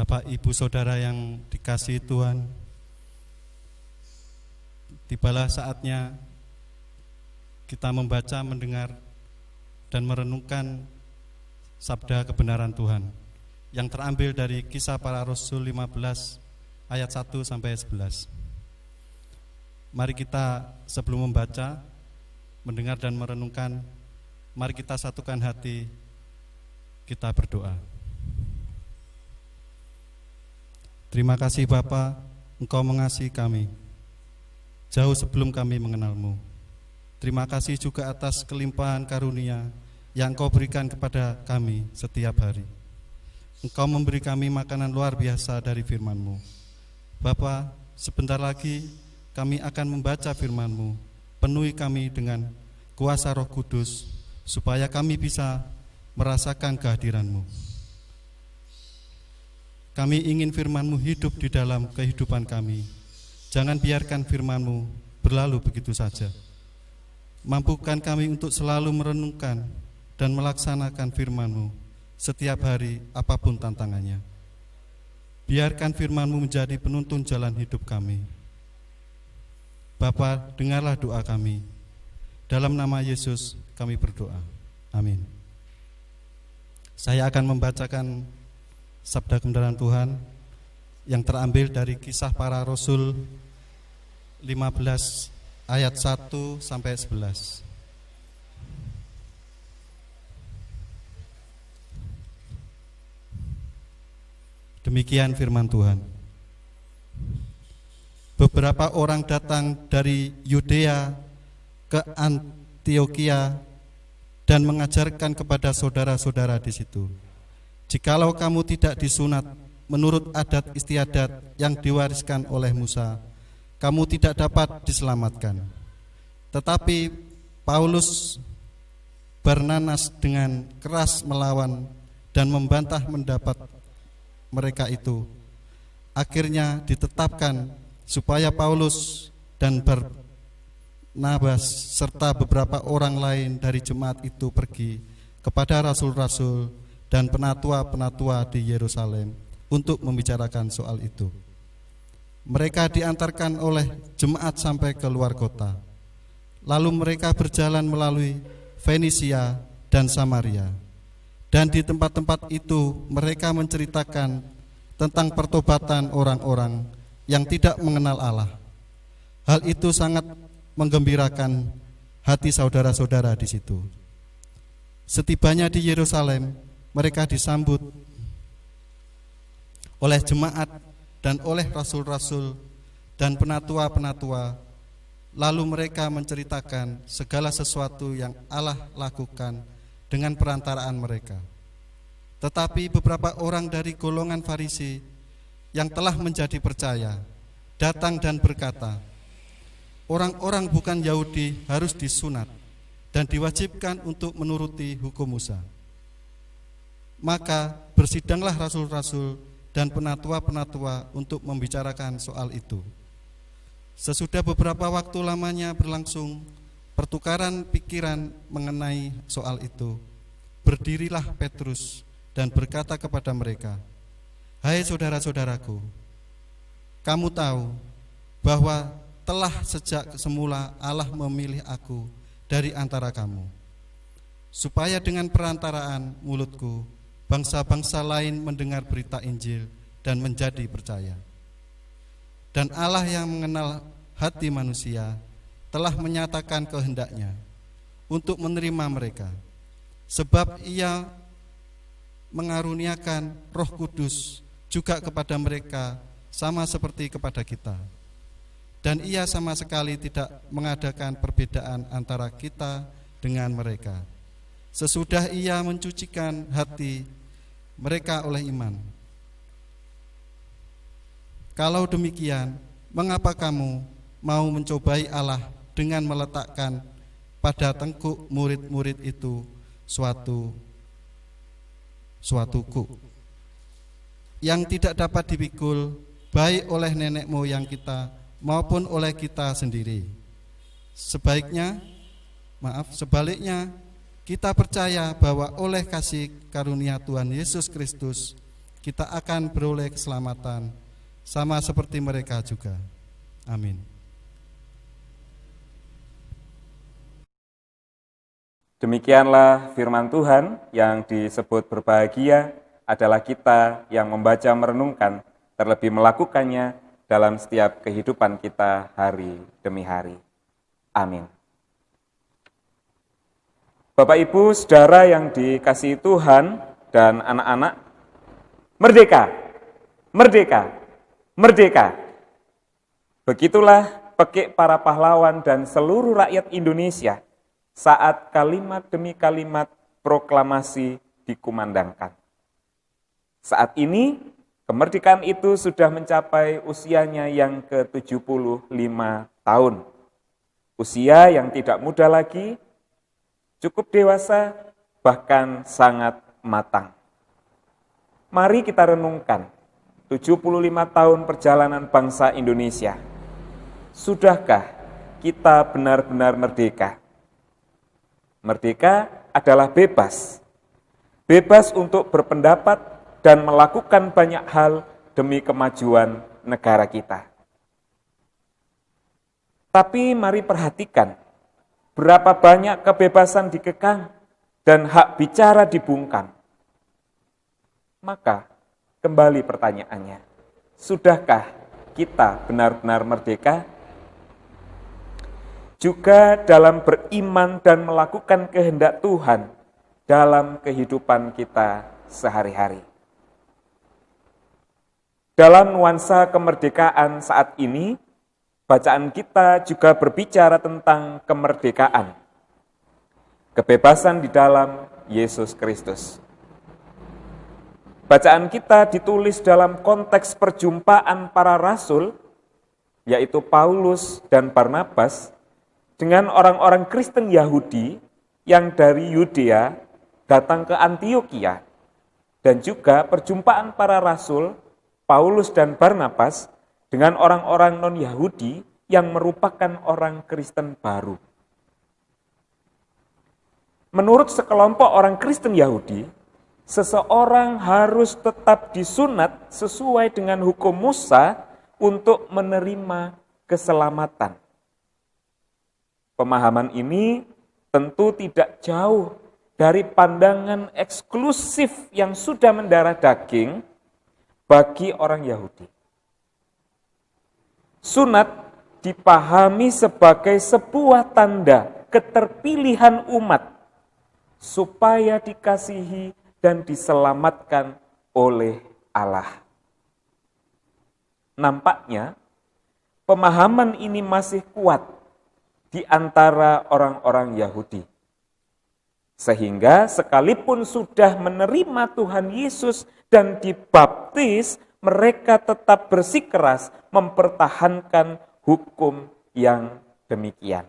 Bapak, Ibu, Saudara yang dikasihi Tuhan, tibalah saatnya kita membaca, mendengar, dan merenungkan sabda kebenaran Tuhan yang terambil dari Kisah Para Rasul 15 ayat 1 sampai 11. Mari kita sebelum membaca, mendengar dan merenungkan, mari kita satukan hati, kita berdoa. Terima kasih Bapa, Engkau mengasihi kami jauh sebelum kami mengenal-Mu. Terima kasih juga atas kelimpahan karunia yang Engkau berikan kepada kami setiap hari. Engkau memberi kami makanan luar biasa dari firman-Mu. Bapa, sebentar lagi kami akan membaca firman-Mu. Penuhi kami dengan kuasa Roh Kudus, supaya kami bisa merasakan kehadiran-Mu. Kami ingin firman-Mu hidup di dalam kehidupan kami. Jangan biarkan firman-Mu berlalu begitu saja. Mampukan kami untuk selalu merenungkan dan melaksanakan firman-Mu setiap hari apapun tantangannya. Biarkan firman-Mu menjadi penuntun jalan hidup kami. Bapa, dengarlah doa kami. Dalam nama Yesus kami berdoa. Amin. Saya akan membacakan sabda kebenaran Tuhan yang terambil dari Kisah Para Rasul 15 ayat 1 sampai 11. Demikian firman Tuhan. Beberapa orang datang dari Yudea ke Antioquia dan mengajarkan kepada saudara-saudara di situ, jikalau kamu tidak disunat menurut adat istiadat yang diwariskan oleh Musa, kamu tidak dapat diselamatkan. Tetapi Paulus Barnabas dengan keras melawan dan membantah pendapat mereka itu. Akhirnya ditetapkan supaya Paulus dan Barnabas serta beberapa orang lain dari jemaat itu pergi kepada rasul-rasul dan penatua-penatua di Yerusalem untuk membicarakan soal itu. Mereka diantarkan oleh jemaat sampai ke luar kota. Lalu mereka berjalan melalui Fenisia dan Samaria. Dan di tempat-tempat itu mereka menceritakan tentang pertobatan orang-orang yang tidak mengenal Allah. Hal itu sangat menggembirakan hati saudara-saudara di situ. Setibanya di Yerusalem, mereka disambut oleh jemaat dan oleh rasul-rasul dan penatua-penatua. Lalu mereka menceritakan segala sesuatu yang Allah lakukan dengan perantaraan mereka. Tetapi beberapa orang dari golongan Farisi yang telah menjadi percaya datang dan berkata, orang-orang bukan Yahudi harus disunat dan diwajibkan untuk menuruti hukum Musa. Maka bersidanglah rasul-rasul dan penatua-penatua untuk membicarakan soal itu. Sesudah beberapa waktu lamanya berlangsung pertukaran pikiran mengenai soal itu, berdirilah Petrus dan berkata kepada mereka, hai saudara-saudaraku, kamu tahu bahwa telah sejak semula Allah memilih aku dari antara kamu, supaya dengan perantaraan mulutku bangsa-bangsa lain mendengar berita Injil dan menjadi percaya. Dan Allah yang mengenal hati manusia telah menyatakan kehendaknya untuk menerima mereka, sebab Ia mengaruniakan Roh Kudus juga kepada mereka sama seperti kepada kita. Dan Ia sama sekali tidak mengadakan perbedaan antara kita dengan mereka, sesudah Ia mencucikan hati mereka oleh iman. Kalau demikian, mengapa kamu mau mencobai Allah dengan meletakkan pada tengkuk murid-murid itu suatu kuk yang tidak dapat dipikul baik oleh nenek moyang kita maupun oleh kita sendiri? Sebaliknya kita percaya bahwa oleh kasih karunia Tuhan Yesus Kristus kita akan beroleh keselamatan, sama seperti mereka juga. Amin. Demikianlah firman Tuhan yang disebut berbahagia adalah kita yang membaca merenungkan, terlebih melakukannya dalam setiap kehidupan kita hari demi hari. Amin. Bapak, Ibu, Saudara yang dikasihi Tuhan dan anak-anak, merdeka, merdeka, merdeka. Begitulah pekik para pahlawan dan seluruh rakyat Indonesia saat kalimat demi kalimat proklamasi dikumandangkan. Saat ini, kemerdekaan itu sudah mencapai usianya yang ke-75 tahun. Usia yang tidak muda lagi, cukup dewasa, bahkan sangat matang. Mari kita renungkan 75 tahun perjalanan bangsa Indonesia. Sudahkah kita benar-benar merdeka? Merdeka adalah bebas. Bebas untuk berpendapat dan melakukan banyak hal demi kemajuan negara kita. Tapi mari perhatikan, berapa banyak kebebasan dikekang dan hak bicara dibungkam. Maka, kembali pertanyaannya, sudahkah kita benar-benar merdeka? Juga dalam beriman dan melakukan kehendak Tuhan dalam kehidupan kita sehari-hari. Dalam nuansa kemerdekaan saat ini, bacaan kita juga berbicara tentang kemerdekaan, kebebasan di dalam Yesus Kristus. Bacaan kita ditulis dalam konteks perjumpaan para rasul, yaitu Paulus dan Barnabas, dengan orang-orang Kristen Yahudi yang dari Yudea datang ke Antiokhia, dan juga perjumpaan para rasul, Paulus dan Barnabas, dengan orang-orang non-Yahudi yang merupakan orang Kristen baru. Menurut sekelompok orang Kristen Yahudi, seseorang harus tetap disunat sesuai dengan hukum Musa untuk menerima keselamatan. Pemahaman ini tentu tidak jauh dari pandangan eksklusif yang sudah mendarah daging bagi orang Yahudi. Sunat dipahami sebagai sebuah tanda keterpilihan umat supaya dikasihi dan diselamatkan oleh Allah. Nampaknya pemahaman ini masih kuat di antara orang-orang Yahudi. Sehingga sekalipun sudah menerima Tuhan Yesus dan dibaptis, mereka tetap bersikeras mempertahankan hukum yang demikian.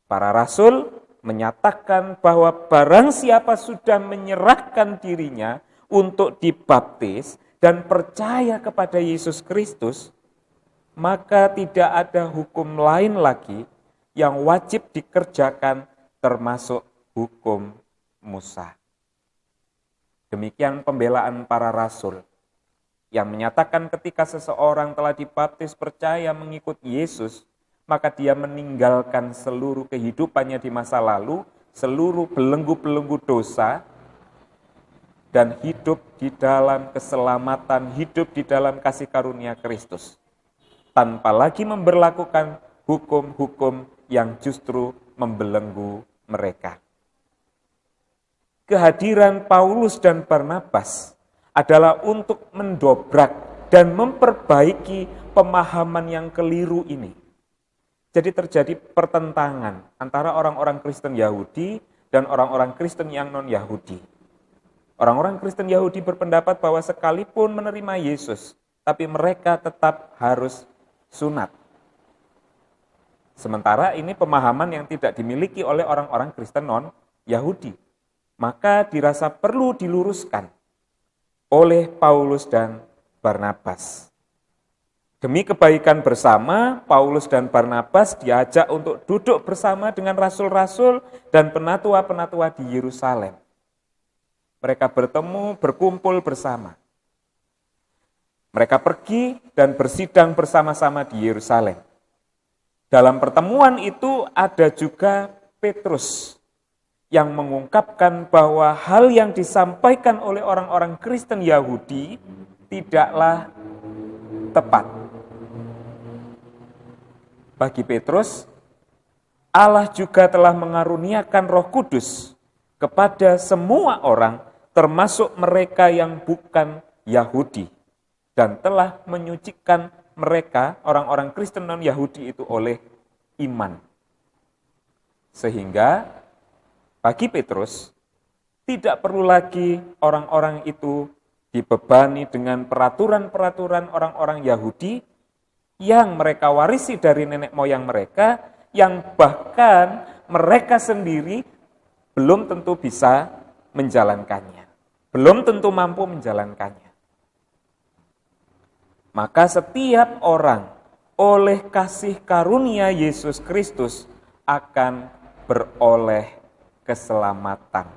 Para rasul menyatakan bahwa barang siapa sudah menyerahkan dirinya untuk dibaptis dan percaya kepada Yesus Kristus, maka tidak ada hukum lain lagi yang wajib dikerjakan termasuk hukum Musa. Demikian pembelaan para rasul yang menyatakan ketika seseorang telah dibaptis percaya mengikut Yesus, maka dia meninggalkan seluruh kehidupannya di masa lalu, seluruh belenggu-belenggu dosa, dan hidup di dalam keselamatan, hidup di dalam kasih karunia Kristus, tanpa lagi memberlakukan hukum-hukum yang justru membelenggu mereka. Kehadiran Paulus dan Barnabas adalah untuk mendobrak dan memperbaiki pemahaman yang keliru ini. Jadi terjadi pertentangan antara orang-orang Kristen Yahudi dan orang-orang Kristen yang non-Yahudi. Orang-orang Kristen Yahudi berpendapat bahwa sekalipun menerima Yesus, tapi mereka tetap harus sunat. Sementara ini pemahaman yang tidak dimiliki oleh orang-orang Kristen non-Yahudi. Maka dirasa perlu diluruskan oleh Paulus dan Barnabas. Demi kebaikan bersama, Paulus dan Barnabas diajak untuk duduk bersama dengan rasul-rasul dan penatua-penatua di Yerusalem. Mereka bertemu, berkumpul bersama. Mereka pergi dan bersidang bersama-sama di Yerusalem. Dalam pertemuan itu ada juga Petrus yang mengungkapkan bahwa hal yang disampaikan oleh orang-orang Kristen Yahudi tidaklah tepat. Bagi Petrus, Allah juga telah mengaruniakan Roh Kudus kepada semua orang, termasuk mereka yang bukan Yahudi, dan telah menyucikan mereka, orang-orang Kristen non-Yahudi itu oleh iman. Sehingga bagi Petrus, tidak perlu lagi orang-orang itu dibebani dengan peraturan-peraturan orang-orang Yahudi yang mereka warisi dari nenek moyang mereka, yang bahkan mereka sendiri belum tentu bisa menjalankannya, belum tentu mampu menjalankannya. Maka setiap orang oleh kasih karunia Yesus Kristus akan beroleh keselamatan.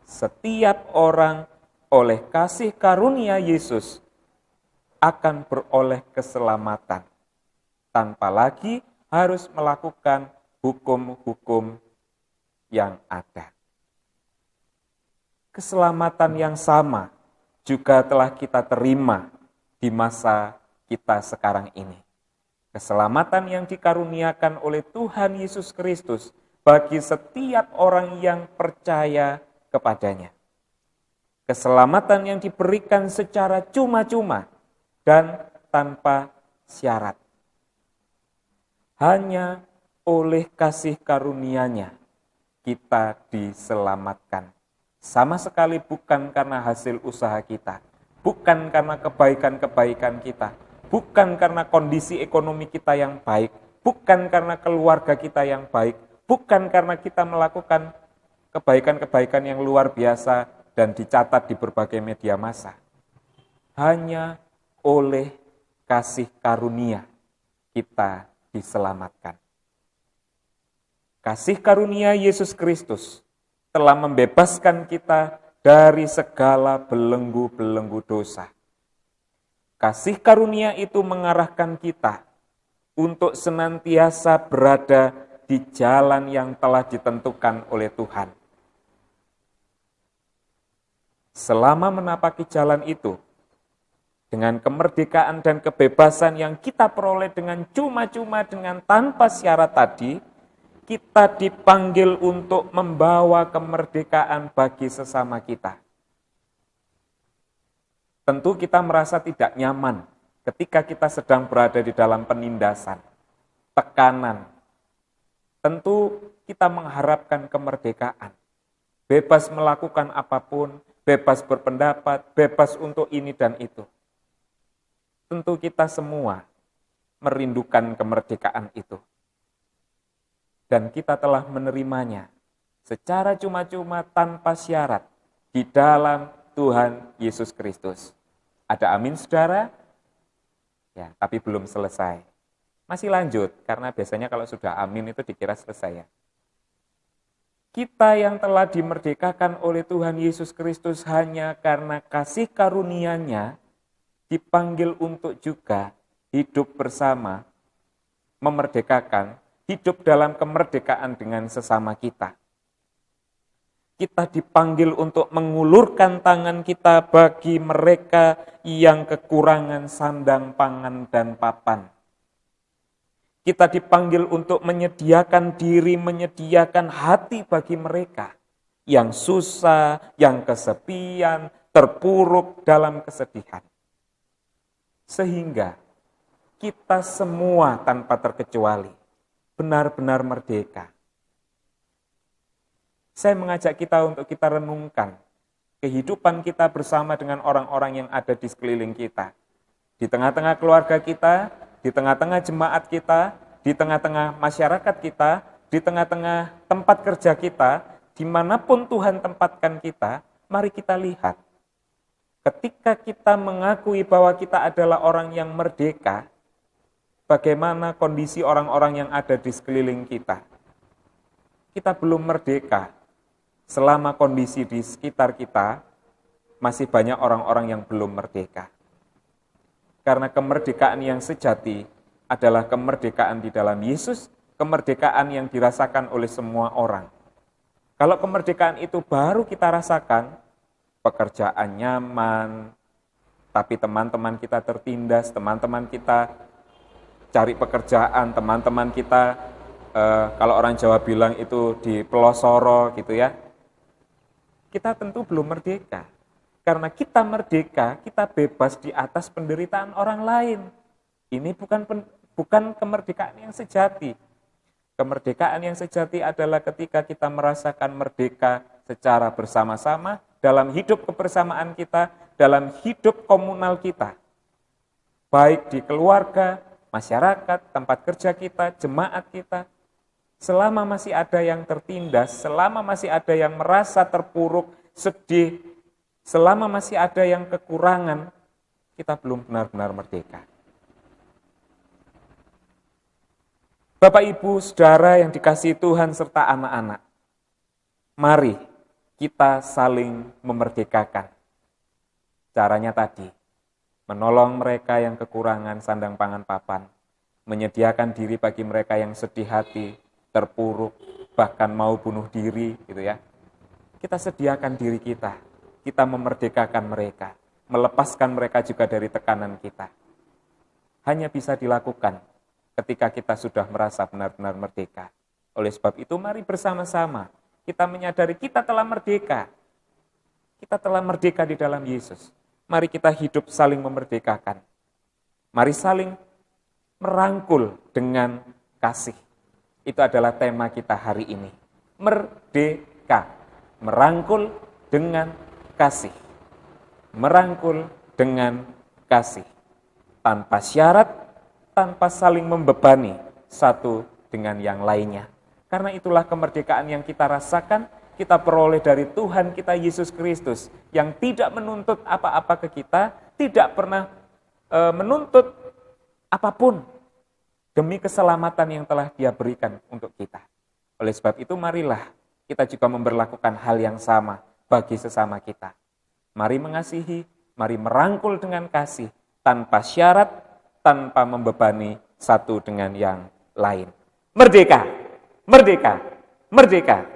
Setiap orang oleh kasih karunia Yesus akan beroleh keselamatan, tanpa lagi harus melakukan hukum-hukum yang ada. Keselamatan yang sama juga telah kita terima di masa kita sekarang ini. Keselamatan yang dikaruniakan oleh Tuhan Yesus Kristus bagi setiap orang yang percaya kepadanya. Keselamatan yang diberikan secara cuma-cuma dan tanpa syarat. Hanya oleh kasih karunia-Nya kita diselamatkan. Sama sekali bukan karena hasil usaha kita. Bukan karena kebaikan-kebaikan kita, bukan karena kondisi ekonomi kita yang baik, bukan karena keluarga kita yang baik, bukan karena kita melakukan kebaikan-kebaikan yang luar biasa dan dicatat di berbagai media massa. Hanya oleh kasih karunia kita diselamatkan. Kasih karunia Yesus Kristus telah membebaskan kita dari segala belenggu-belenggu dosa. Kasih karunia itu mengarahkan kita untuk senantiasa berada di jalan yang telah ditentukan oleh Tuhan. Selama menapaki jalan itu, dengan kemerdekaan dan kebebasan yang kita peroleh dengan cuma-cuma, dengan tanpa syarat tadi, kita dipanggil untuk membawa kemerdekaan bagi sesama kita. Tentu kita merasa tidak nyaman ketika kita sedang berada di dalam penindasan, tekanan. Tentu kita mengharapkan kemerdekaan, bebas melakukan apapun, bebas berpendapat, bebas untuk ini dan itu. Tentu kita semua merindukan kemerdekaan itu. Dan kita telah menerimanya secara cuma-cuma tanpa syarat di dalam Tuhan Yesus Kristus. Ada amin, saudara? Ya, tapi belum selesai. Masih lanjut, karena biasanya kalau sudah amin itu dikira selesai ya. Kita yang telah dimerdekakan oleh Tuhan Yesus Kristus hanya karena kasih karunia-Nya dipanggil untuk juga hidup bersama, memerdekakan, hidup dalam kemerdekaan dengan sesama kita. Kita dipanggil untuk mengulurkan tangan kita bagi mereka yang kekurangan sandang, pangan, dan papan. Kita dipanggil untuk menyediakan diri, menyediakan hati bagi mereka yang susah, yang kesepian, terpuruk dalam kesedihan. Sehingga kita semua tanpa terkecuali benar-benar merdeka. Saya mengajak kita untuk kita renungkan kehidupan kita bersama dengan orang-orang yang ada di sekeliling kita. Di tengah-tengah keluarga kita, di tengah-tengah jemaat kita, di tengah-tengah masyarakat kita, di tengah-tengah tempat kerja kita, dimanapun Tuhan tempatkan kita, mari kita lihat. Ketika kita mengakui bahwa kita adalah orang yang merdeka, bagaimana kondisi orang-orang yang ada di sekeliling kita? Kita belum merdeka, selama kondisi di sekitar kita masih banyak orang-orang yang belum merdeka. Karena kemerdekaan yang sejati adalah kemerdekaan di dalam Yesus, kemerdekaan yang dirasakan oleh semua orang. Kalau kemerdekaan itu baru kita rasakan, pekerjaan nyaman, tapi teman-teman kita tertindas, teman-teman kita cari pekerjaan, teman-teman kita, kalau orang Jawa bilang itu di pelosoro gitu ya, kita tentu belum merdeka. Karena kita merdeka, kita bebas di atas penderitaan orang lain. Ini bukan kemerdekaan yang sejati. Kemerdekaan yang sejati adalah ketika kita merasakan merdeka secara bersama-sama, dalam hidup kebersamaan kita, dalam hidup komunal kita. Baik di keluarga, masyarakat, tempat kerja kita, jemaat kita. Selama masih ada yang tertindas, selama masih ada yang merasa terpuruk, sedih, selama masih ada yang kekurangan, kita belum benar-benar merdeka. Bapak, Ibu, Saudara yang dikasihi Tuhan serta anak-anak, mari kita saling memerdekakan. Caranya tadi, menolong mereka yang kekurangan sandang pangan papan, menyediakan diri bagi mereka yang sedih hati, terpuruk, bahkan mau bunuh diri, gitu ya. Kita sediakan diri kita memerdekakan mereka, melepaskan mereka juga dari tekanan kita. Hanya bisa dilakukan ketika kita sudah merasa benar-benar merdeka. Oleh sebab itu, mari bersama-sama kita menyadari kita telah merdeka. Kita telah merdeka di dalam Yesus. Mari kita hidup saling memerdekakan. Mari saling merangkul dengan kasih. Itu adalah tema kita hari ini. Merdeka. Merangkul dengan kasih. Merangkul dengan kasih. Tanpa syarat, tanpa saling membebani satu dengan yang lainnya. Karena itulah kemerdekaan yang kita rasakan, kita peroleh dari Tuhan kita Yesus Kristus, yang tidak menuntut apa-apa ke kita, tidak pernah menuntut apapun demi keselamatan yang telah Dia berikan untuk kita. Oleh sebab itu, marilah kita juga memberlakukan hal yang sama bagi sesama kita. Mari mengasihi, mari merangkul dengan kasih, tanpa syarat, tanpa membebani satu dengan yang lain. Merdeka, merdeka, merdeka.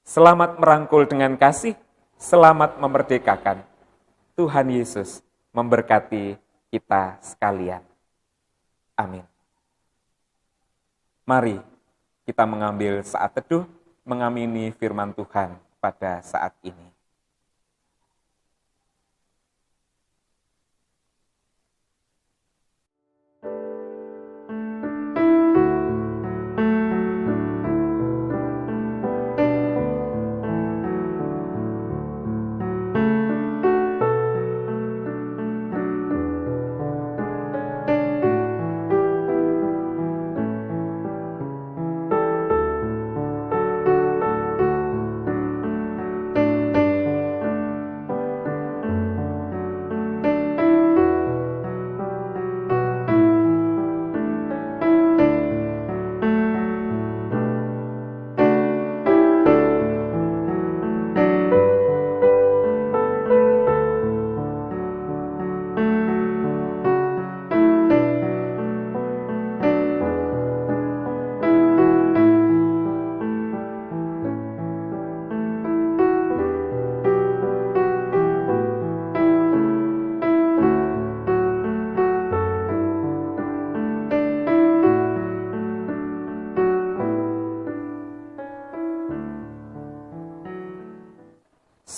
Selamat merangkul dengan kasih, selamat memerdekakan. Tuhan Yesus memberkati kita sekalian. Amin. Mari kita mengambil saat teduh, mengamini firman Tuhan pada saat ini.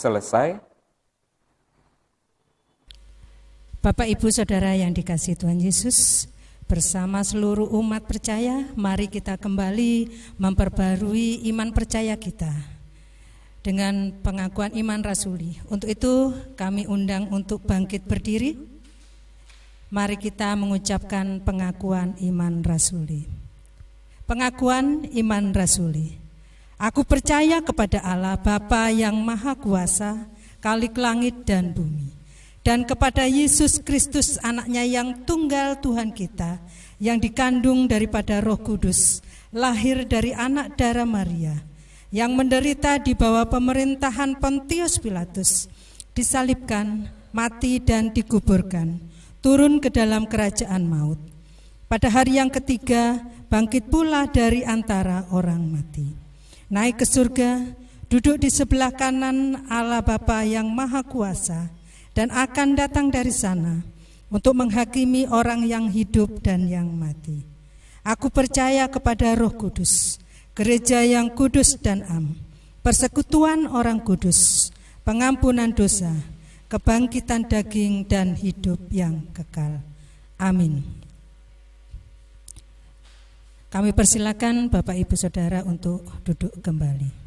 Selesai. Bapak, Ibu, Saudara yang dikasihi Tuhan Yesus, bersama seluruh umat percaya, mari kita kembali memperbarui iman percaya kita dengan pengakuan iman rasuli. Untuk itu kami undang untuk bangkit berdiri. Mari kita mengucapkan pengakuan iman rasuli. Pengakuan iman rasuli. Aku percaya kepada Allah Bapa yang Maha Kuasa, Khalik langit dan bumi, dan kepada Yesus Kristus anaknya yang tunggal Tuhan kita, yang dikandung daripada Roh Kudus, lahir dari anak darah Maria, yang menderita di bawah pemerintahan Pontius Pilatus, disalibkan, mati dan dikuburkan, turun ke dalam kerajaan maut. Pada hari yang ketiga, bangkit pula dari antara orang mati. Naik ke surga, duduk di sebelah kanan Allah Bapa yang Maha Kuasa, dan akan datang dari sana untuk menghakimi orang yang hidup dan yang mati. Aku percaya kepada Roh Kudus, gereja yang kudus dan am, persekutuan orang kudus, pengampunan dosa, kebangkitan daging dan hidup yang kekal. Amin. Kami persilakan Bapak Ibu Saudara untuk duduk kembali.